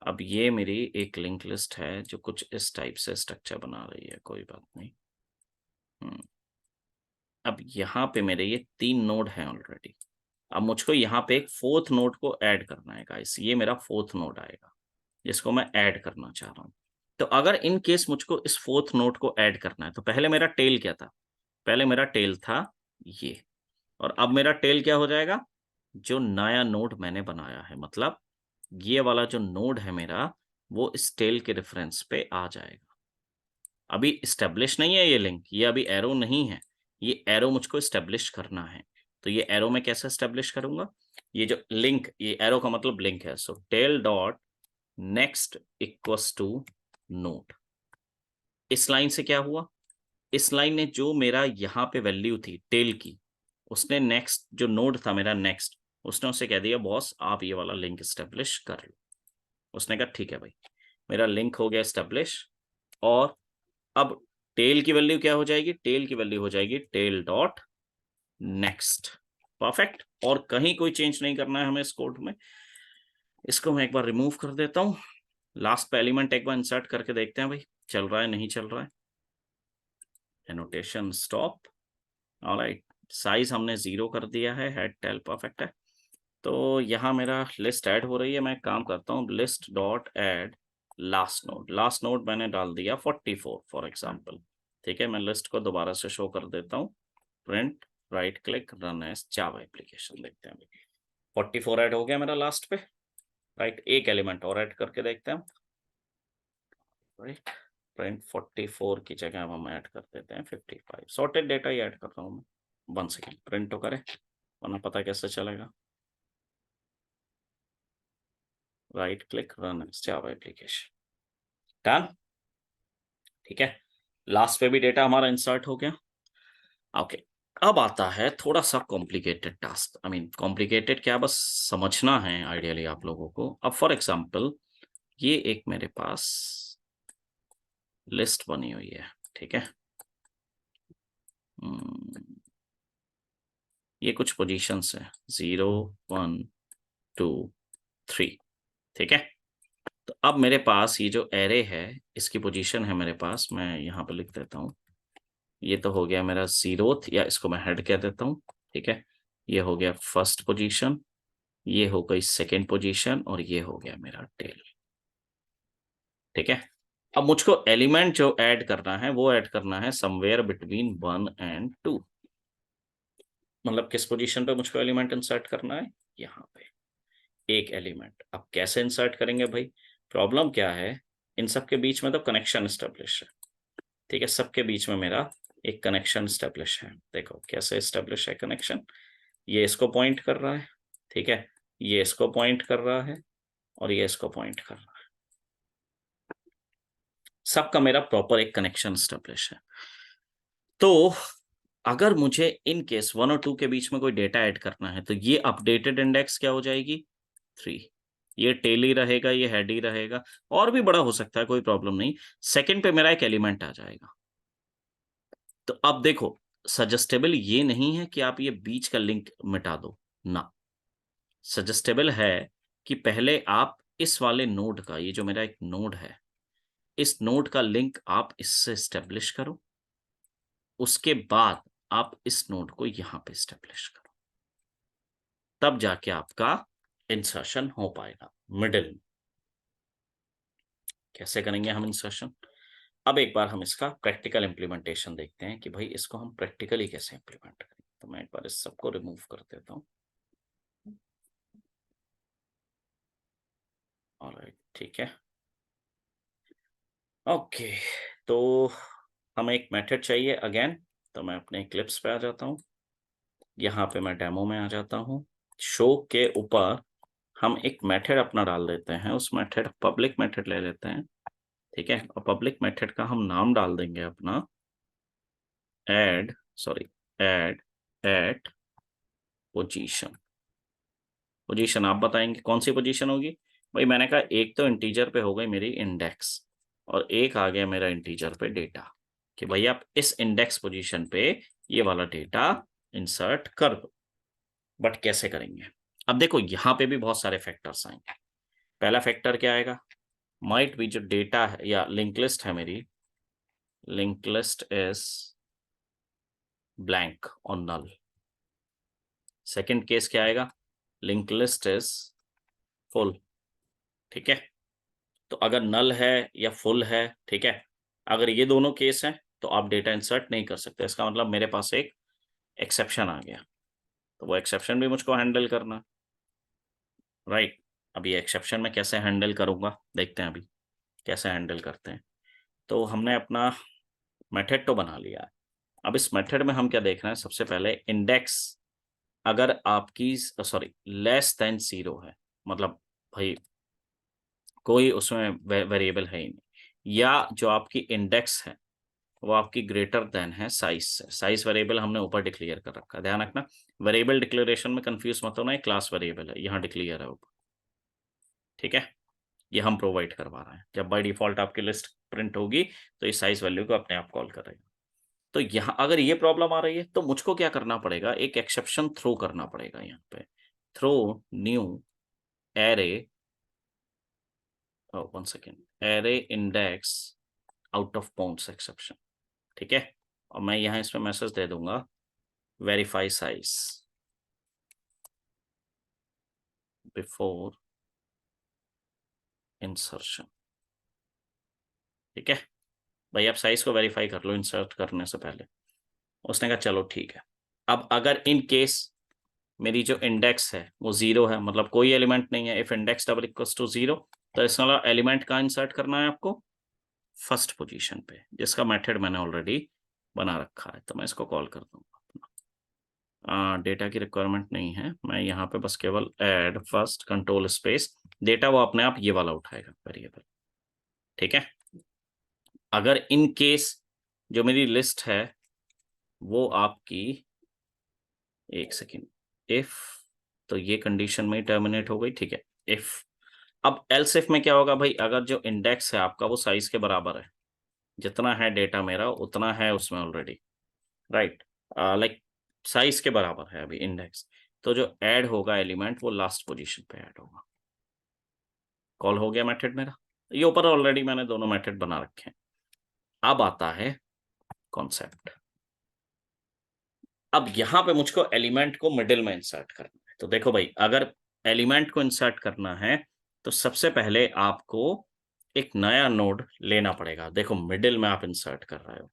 [SPEAKER 1] अब ये मेरी एक लिंक लिस्ट है जो कुछ इस टाइप से स्ट्रक्चर बना रही है, कोई बात नहीं। अब यहाँ पे मेरे ये 3 नोड हैं ऑलरेडी। अब मुझको यहाँ पे एक 4th नोड को ऐड करना है गाइस, ये मेरा 4th नोड आएगा जिसको मैं ऐड करना चाह रहा हूँ। तो अगर इन केस मुझको इस 4th नोड को ऐड करना है तो पहले मेरा टेल क्या था, पहले मेरा टेल था ये, और अब मेरा टेल क्या हो जाएगा, जो नया नोड मैंने बनाया है, मतलब ये वाला जो नोड है मेरा, वो इस टेल के रेफरेंस पे आ जाएगा। अभी स्टेब्लिश नहीं है ये लिंक, ये अभी एरो नहीं है, ये एरो मुझको स्टेब्लिश करना है। तो ये एरो मैं कैसे स्टेब्लिश करूंगा, ये जो लिंक, ये एरो का मतलब लिंक है, so tail dot next equals to node. इस लाइन से क्या हुआ, इस लाइन ने जो मेरा यहाँ पे वैल्यू थी टेल की, उसने नेक्स्ट जो नोड था मेरा नेक्स्ट, उसने उसे कह दिया बॉस आप ये वाला लिंक स्टेब्लिश कर लो। उसने कहा ठीक है भाई, मेरा लिंक हो गया स्टेब्लिश। और अब टेल की वैल्यू क्या हो जाएगी, टेल की वैल्यू हो जाएगी टेल डॉट नेक्स्ट। परफेक्ट। और कहीं कोई चेंज नहीं करना है हमें इस कोड में। इसको मैं एक बार रिमूव कर देता हूं, लास्ट पे एलिमेंट एक बार इंसर्ट करके देखते हैं भाई चल रहा है नहीं चल रहा है। Annotation stop. ऑलराइट, साइज हमने 0 कर दिया है, हेड टेल परफेक्ट है। तो यहाँ मेरा लिस्ट ऐड हो रही है, मैं काम करता हूँ list dot add last node. Last node मैंने डाल दिया 44 फॉर एग्जाम्पल, ठीक है। मैं लिस्ट को दोबारा से शो कर देता हूँ, print right click run as Java application, देखते हैं 44 ऐड हो गया मेरा लास्ट पे। राइट, एक एलिमेंट और ऐड करके देखते हैं। राइट, प्रिंट 44 की जगह अब हम ऐड कर देते हैं 55। सॉर्टेड डेटा ही ऐड कर रहा हूँ मैं। 1 सेकेंड, प्रिंट तो करें वरना पता कैसे चलेगा। Right click run as Java application, done, ठीक है। लास्ट पे भी डेटा हमारा इंसर्ट हो गया। ओके, अब आता है थोड़ा सा complicated task. I mean complicated क्या, बस समझना है आइडियली आप लोगों को। अब फॉर एग्जांपल ये एक मेरे पास लिस्ट बनी हुई है, ठीक है। ये कुछ पोजीशंस है 0 1 2 3, ठीक है। तो अब मेरे पास ये जो एरे है इसकी पोजीशन है मेरे पास, मैं यहाँ पे लिख देता हूँ। ये तो हो गया मेरा 0th, या इसको मैं हेड कह देता हूँ, ठीक है। ये हो गया फर्स्ट पोजीशन, ये हो गई सेकेंड पोजीशन, और ये हो गया मेरा टेल, ठीक है। अब मुझको एलिमेंट जो ऐड करना है वो ऐड करना है समवेयर बिटवीन 1 एंड 2। मतलब किस पोजीशन पे मुझको एलिमेंट इंसर्ट करना है, यहाँ पे एक एलिमेंट। अब कैसे इंसर्ट करेंगे भाई, प्रॉब्लम क्या है, इन सब के बीच में तो कनेक्शन स्टेब्लिश है, ठीक है। सबके बीच में मेरा एक कनेक्शन स्टेब्लिश है। देखो कैसे स्टेब्लिश है कनेक्शन, ये इसको पॉइंट कर रहा है, ठीक है, ये इसको पॉइंट कर रहा है, और ये इसको पॉइंट कर रहा है। सबका मेरा प्रॉपर एक कनेक्शन स्टेब्लिश है। तो अगर मुझे इन केस 1 और 2 के बीच में कोई डेटा ऐड करना है तो ये अपडेटेड इंडेक्स क्या हो जाएगी 3। ये टेल ही रहेगा, ये हेड ही रहेगा, और भी बड़ा हो सकता है, कोई प्रॉब्लम नहीं। सेकंड पे मेरा एक एलिमेंट आ जाएगा। तो अब देखो, सजेस्टेबल ये नहीं है कि आप ये बीच का लिंक मिटा दो ना, सजेस्टेबल है कि पहले आप इस वाले नोड का, ये जो मेरा एक नोड है, इस नोड का लिंक आप इससे स्टेब्लिश करो, उसके बाद आप इस नोड को यहां पे स्टेब्लिश करो, तब जाके आपका इंसर्शन हो पाएगा मिडिल में। कैसे करेंगे हम इंसर्शन, अब एक बार हम इसका प्रैक्टिकल इंप्लीमेंटेशन देखते हैं कि भाई इसको हम प्रैक्टिकली कैसे इंप्लीमेंट करें। तो मैं एक बार इस सबको रिमूव कर देता हूँ। ऑलराइट, ठीक है। ओके, तो हमें एक मेथड चाहिए अगेन। तो मैं अपने क्लिप्स पे आ जाता हूँ, यहाँ पे मैं डेमो में आ जाता हूँ। शो के ऊपर हम एक मेथड अपना डाल देते हैं, उस मेथड पब्लिक मेथड ले लेते हैं, ठीक है। और पब्लिक मेथड का हम नाम डाल देंगे अपना ऐड एट पोजीशन। पोजीशन आप बताएंगे कौन सी पोजीशन होगी भाई। मैंने कहा एक तो इंटीजर पे हो गई मेरी इंडेक्स, और एक आ गया मेरा इंटीजर पे डेटा, कि भाई आप इस इंडेक्स पोजीशन पे ये वाला डेटा इंसर्ट कर दो। बट कैसे करेंगे? अब देखो यहाँ पे भी बहुत सारे फैक्टर्स आएंगे। पहला फैक्टर क्या आएगा? माइट भी जो डेटा है या लिंक लिस्ट है मेरी, लिंक लिस्ट इज ब्लैंक और नल। सेकंड केस क्या आएगा? Link list is full. ठीक है, तो अगर नल है या फुल है, ठीक है, अगर ये दोनों केस हैं तो आप डेटा इंसर्ट नहीं कर सकते। इसका मतलब मेरे पास एक एक्सेप्शन आ गया, तो वो एक्सेप्शन भी मुझको हैंडल करना है, राइट। अब ये एक्सेप्शन मैं कैसे हैंडल करूंगा, देखते हैं अभी कैसे हैंडल करते हैं। तो हमने अपना मेथड तो बना लिया है। अब इस मेथड में हम क्या देख रहे हैं? सबसे पहले इंडेक्स अगर आपकी सॉरी लेस देन 0 है, मतलब भाई कोई उसमें वेरिएबल है ही नहीं, या जो आपकी इंडेक्स है वो आपकी ग्रेटर देन है साइज से। साइज वेरिएबल हमने ऊपर डिक्लेयर कर रखा है, ध्यान रखना। वेरिएबल डिक्लेरेशन में कंफ्यूज मत होना, ये क्लास वेरिएबल है, यहाँ डिक्लेयर है ऊपर। ठीक है, ये हम प्रोवाइड करवा रहे हैं। जब बाय डिफॉल्ट आपकी लिस्ट प्रिंट होगी तो इस साइज वैल्यू को अपने आप कॉल करेगा। तो यहाँ अगर ये प्रॉब्लम आ रही है तो मुझको क्या करना पड़ेगा? एक एक्सेप्शन थ्रो करना पड़ेगा यहाँ पे। Throw new array, one second, array index out of bounds exception. ठीक है, और मैं यहाँ इसमें मैसेज दे दूंगा वेरीफाई साइज बिफोर इंसर्शन। ठीक है भाई, आप साइज को वेरीफाई कर लो इंसर्ट करने से पहले। उसने कहा चलो ठीक है। अब अगर इन केस मेरी जो इंडेक्स है वो 0 है, मतलब कोई एलिमेंट नहीं है, if index double equals to 0, तो इसका मतलब एलिमेंट कहाँ इंसर्ट करना है आपको? फर्स्ट पोजीशन पे, जिसका मेथड मैंने ऑलरेडी बना रखा है। तो मैं इसको कॉल कर दूंगा। डेटा की रिक्वायरमेंट नहीं है, मैं यहाँ पे बस केवल add first control space data, वो अपने आप ये वाला उठाएगा वेरिएबल। ठीक है, अगर इन केस जो मेरी लिस्ट है वो आपकी, एक सेकेंड, इफ, तो ये कंडीशन में टर्मिनेट हो गई। ठीक है, इफ, अब एल्स इफ में क्या होगा भाई? अगर जो इंडेक्स है आपका वो साइज के बराबर है, जितना है डेटा मेरा उतना है उसमें ऑलरेडी, राइट, लाइक साइज के बराबर है अभी इंडेक्स, तो जो ऐड होगा एलिमेंट वो लास्ट पोजीशन पे ऐड होगा। कॉल हो गया मेथड मेरा। ये ऊपर ऑलरेडी मैंने दोनों मेथड बना रखे हैं। अब आता है कॉन्सेप्ट। अब यहां पे मुझको एलिमेंट को मिडिल में इंसर्ट करना है। तो देखो भाई, अगर एलिमेंट को इंसर्ट करना है तो सबसे पहले आपको एक नया नोड लेना पड़ेगा। देखो मिडिल में आप इंसर्ट कर रहे हो,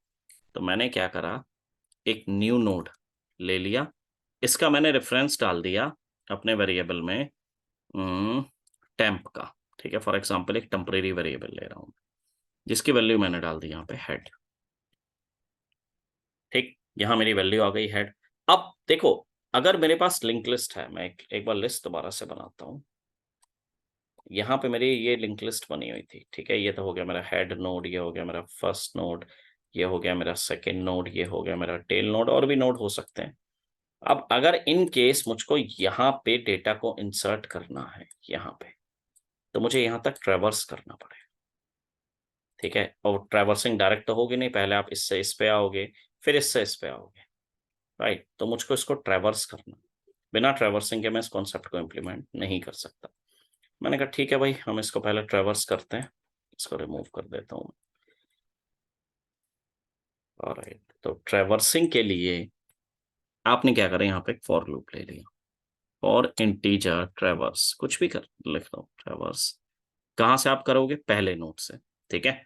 [SPEAKER 1] तो मैंने क्या करा, एक न्यू नोड ले लिया। इसका मैंने रेफरेंस डाल दिया अपने वेरिएबल में टेम्प का। ठीक है, फॉर एग्जांपल एक टेम्परेरी वेरिएबल ले रहा हूं जिसकी वैल्यू मैंने डाल दी यहाँ पे हेड। ठीक, यहाँ मेरी वैल्यू आ गई हेड। अब देखो, अगर मेरे पास लिंक लिस्ट है, मैं एक बार लिस्ट दोबारा से बनाता हूँ। यहाँ पे मेरी ये लिंक लिस्ट बनी हुई थी। ठीक है, ये तो हो गया मेरा हेड नोड, ये हो गया मेरा फर्स्ट नोड, ये हो गया मेरा सेकेंड नोड, ये हो गया मेरा टेल नोड, और भी नोड हो सकते हैं। अब अगर इन केस मुझको यहाँ पे डेटा को इंसर्ट करना है यहाँ पे, तो मुझे यहाँ तक ट्रेवर्स करना पड़ेगा। ठीक है, और ट्रेवर्सिंग डायरेक्ट तो होगी नहीं, पहले आप इससे इस पे आओगे, फिर इससे इस पे आओगे, राइट। तो मुझको इसको ट्रेवर्स करना, बिना ट्रेवर्सिंग के मैं इस कॉन्सेप्ट को इम्प्लीमेंट नहीं कर सकता। मैंने कहा ठीक है भाई, हम इसको पहले ट्रेवर्स करते हैं। इसको रिमूव कर देता हूँ। ऑलराइट, तो ट्रेवर्सिंग के लिए आपने क्या करें, यहाँ पे एक फॉर लूप ले लिया, और इंटीजर ट्रेवर्स कुछ भी कर लिख दो। ट्रेवर्स कहाँ से आप करोगे? पहले नोड से। ठीक है,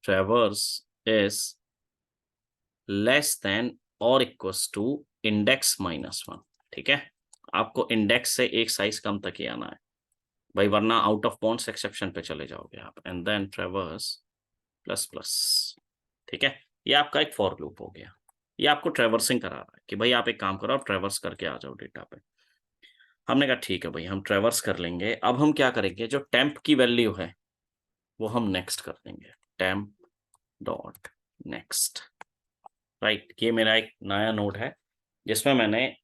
[SPEAKER 1] ट्रेवर्स इज लेस देन और इक्वल्स टू इंडेक्स -1। ठीक है, आपको इंडेक्स से एक साइज कम तक ही आना है भाई, वरना आउट ऑफ बाउंड्स एक्सेप्शन पे चले जाओगे आप। And then traverse plus plus. ठीक है, ये आपका एक फॉर लूप हो गया। ये आपको ट्रेवर्सिंग करा रहा है कि भाई आप एक काम करो, आप ट्रेवर्स करके आ जाओ डेटा पे। हमने कहा ठीक है भाई, हम ट्रेवर्स कर लेंगे। अब हम क्या करेंगे, जो टेम्प की वैल्यू है वो हम नेक्स्ट कर देंगे, टेम्प डॉट नेक्स्ट, राइट। ये मेरा एक नया नोड है जिसमें मैंने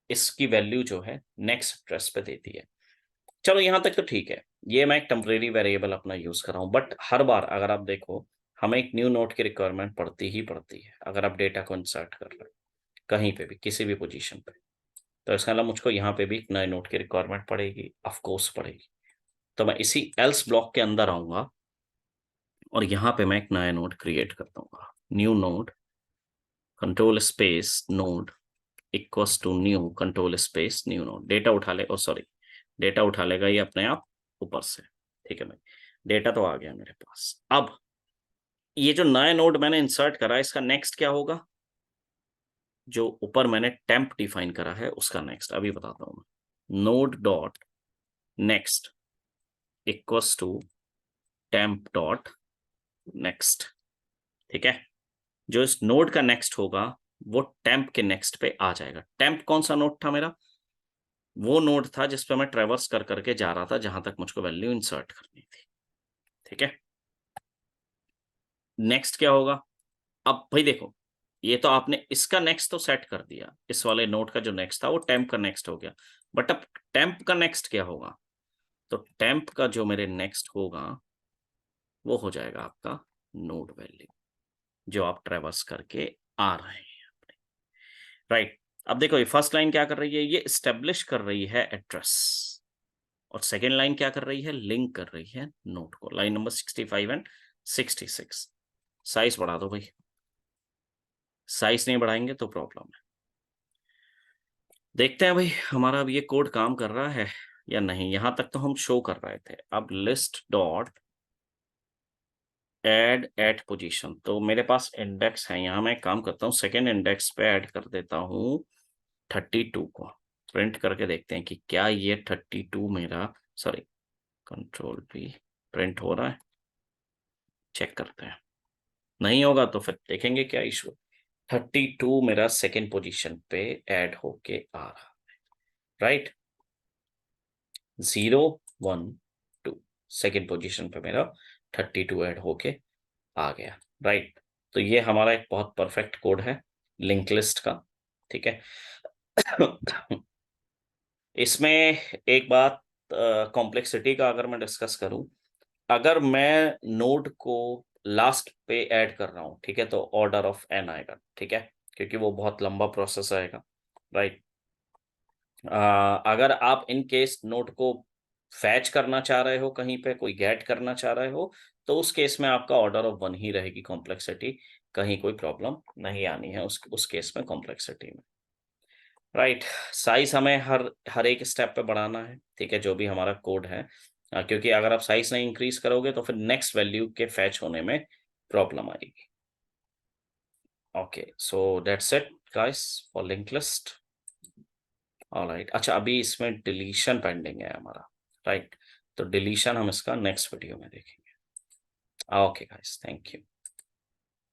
[SPEAKER 1] इसकी वैल्यू जो है नेक्स्ट एड्रेस पे दे दी है। चलो यहाँ तक तो ठीक है, ये मैं एक टेम्परेरी वेरिएबल अपना यूज कर रहा हूँ, बट हर बार अगर आप देखो हमें एक न्यू नोड की रिक्वायरमेंट पड़ती ही पड़ती है अगर आप डेटा को इंसर्ट कर रहे हो कहीं पे भी किसी भी पोजीशन पे। तो इसका मतलब मुझको यहाँ पे भी एक नए नोड की रिक्वायरमेंट पड़ेगी, ऑफ कोर्स पड़ेगी। तो मैं इसी एल्स ब्लॉक के अंदर आऊंगा और यहाँ पे मैं एक नया नोड क्रिएट कर दूंगा। New node control space node equals to new control space new node. Data उठा ले, ओ सॉरी, डेटा उठा लेगा ये अपने आप ऊपर से। ठीक है भाई, डेटा तो आ गया मेरे पास। अब ये जो नया नोड मैंने इंसर्ट करा इसका नेक्स्ट क्या होगा? जो ऊपर मैंने टेम्प डिफाइन करा है उसका नेक्स्ट अभी बताता हूं मैं। Node dot next equals to temp dot next. ठीक है, जो इस नोड का नेक्स्ट होगा वो टेम्प के नेक्स्ट पे आ जाएगा। टेम्प कौन सा नोड था मेरा? वो नोड था जिस पे मैं ट्रेवर्स कर करके जा रहा था जहां तक मुझको वैल्यू इंसर्ट करनी थी। ठीक है, नेक्स्ट क्या होगा? अब भाई देखो, ये तो आपने इसका नेक्स्ट तो सेट कर दिया, इस वाले नोड का जो नेक्स्ट था वो टेम्प का नेक्स्ट हो गया। बट अब टेम्प का नेक्स्ट क्या होगा? तो टेम्प का जो मेरे नेक्स्ट होगा वो हो जाएगा आपका नोड वैल्यू जो आप ट्रेवर्स करके आ रहे हैं। राइट, अब देखो ये फर्स्ट लाइन क्या कर रही है? ये स्टेब्लिश कर रही है एड्रेस, और सेकेंड लाइन क्या कर रही है? लिंक कर रही है नोड को। Line number 65 and 66। साइज बढ़ा दो भाई, साइज नहीं बढ़ाएंगे तो प्रॉब्लम है। देखते हैं भाई हमारा अब ये कोड काम कर रहा है या नहीं। यहां तक तो हम शो कर रहे थे। अब list dot add at position, तो मेरे पास इंडेक्स है यहाँ। मैं एक काम करता हूँ, सेकेंड इंडेक्स पे ऐड कर देता हूँ 32 को। प्रिंट करके देखते हैं कि क्या ये 32 मेरा, सॉरी कंट्रोल भी प्रिंट हो रहा है। चेक करते हैं, नहीं होगा तो फिर देखेंगे क्या इशू। 32 मेरा सेकेंड पोजीशन पे ऐड होके आ रहा है। राइट, 0 1 2 सेकेंड पोजीशन पे मेरा 32 ऐड होके आ गया। राइट, तो ये हमारा एक बहुत परफेक्ट कोड है लिंक लिस्ट का। ठीक है, इसमें एक बात, कॉम्प्लेक्सिटी का अगर मैं डिस्कस करूं, अगर मैं नोड को लास्ट पे ऐड कर रहा हूं, ठीक है, तो ऑर्डर ऑफ एन आएगा। ठीक है, क्योंकि वो बहुत लंबा प्रोसेस आएगा। राइट, अगर आप इन केस नोड को फैच करना चाह रहे हो, कहीं पे कोई गेट करना चाह रहे हो, तो उस केस में आपका ऑर्डर ऑफ 1 ही रहेगी कॉम्प्लेक्सिटी। कहीं कोई प्रॉब्लम नहीं आनी है उस केस में कॉम्प्लेक्सिटी में। राइट, साइज हमें हर हर एक स्टेप पे बढ़ाना है। ठीक है, जो भी हमारा कोड है, क्योंकि अगर आप साइज नहीं इंक्रीज करोगे तो फिर नेक्स्ट वैल्यू के फैच होने में प्रॉब्लम आएगी। Okay, so that's it guys for link list. Alright, अच्छा अभी इसमें डिलीशन पेंडिंग है हमारा। राइट, तो डिलीशन हम इसका नेक्स्ट वीडियो में देखेंगे। Okay guys, thank you.